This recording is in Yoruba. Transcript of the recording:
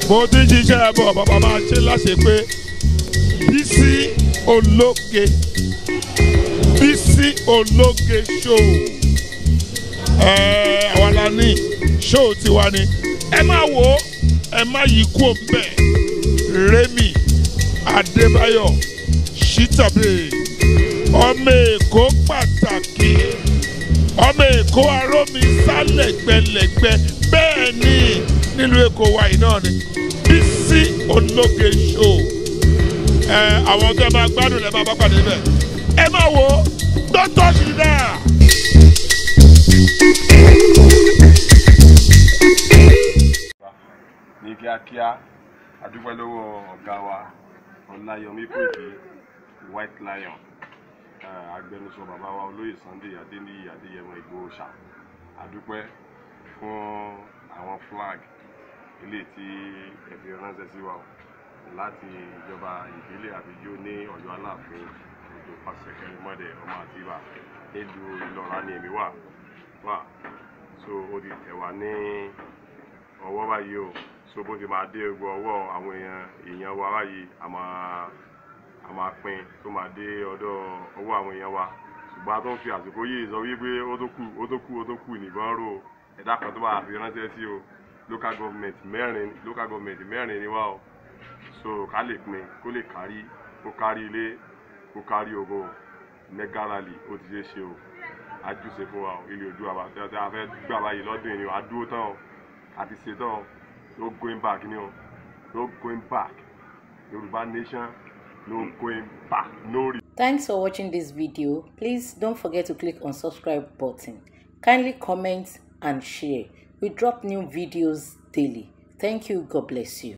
mo ti jíṣẹ́ bọ̀ bàbá máa ṣe láṣẹ pé Bisi ológe Bisi ológe show àwa la ní show tiwa ni ẹ máa wò ó ẹ má yí kú òǹbẹ Remi Adébáyọ̀ Shitabe ọmọ Èkó pàtàkì ọmọ Èkó arómi sálẹ̀gbẹ̀lẹ̀gbẹ̀ bẹ́ẹ̀ ni nílùú Èkó wa yìí náà ni Bisi ológe show àwọn tó ẹ máa gbádùn ẹ máa bá pàdé bẹ́ẹ̀ ẹ máa wò ó don't touch it there. Ní kíákíá adúpẹ́ lọ́wọ́ ọ̀gá wa Ọláyọmí Kòìkì White Lion agbẹnusọ bàbá wa olóyè Sunday Adéníyì Adéyẹmọ Ìgbòho ṣá adúpẹ́ fún àwọn flag ilé tí ẹ fi ránṣẹ́ sí wa láti ìjọba ìbílẹ̀ àbíjó ní Ọ̀yọ́ Aláàfin odò Fásẹ̀kẹ̀rì mọ́dẹ̀ ọmọ àtìbà nílùú Ìlọra ní èmi wà so ó di tẹ̀wá ní ọwọ́ báyìí o so bó ti máa dé gbọ́ ọwọ́ àwọn èèyàn wa báyìí a máa pín tó máa dé ọwọ́ àwọn èèyàn wa ṣùgbọ́n a tó ń fi àsìkò yìí sọ wípé ó tó kù nìbọn rò ẹ̀dá kan tó bá fi ránṣẹ́ sí o local government mẹ́rin ni wá o so ká lè pín kó lè kárí ilé kó kárí oko mẹ́gàrálì ó ti ṣe o ajúṣe fún wa ilé ojú àbá tí a fẹ́ gbà báyìí lọ́dún yìí ni a dúró tán o àti ṣetán o no going back ni o no going back Yoruba nation no going back no. Thanks for watching this video. Please don't forget to click on subscribe button. Kindly comment and share. We drop new videos daily. Thank you. God bless you.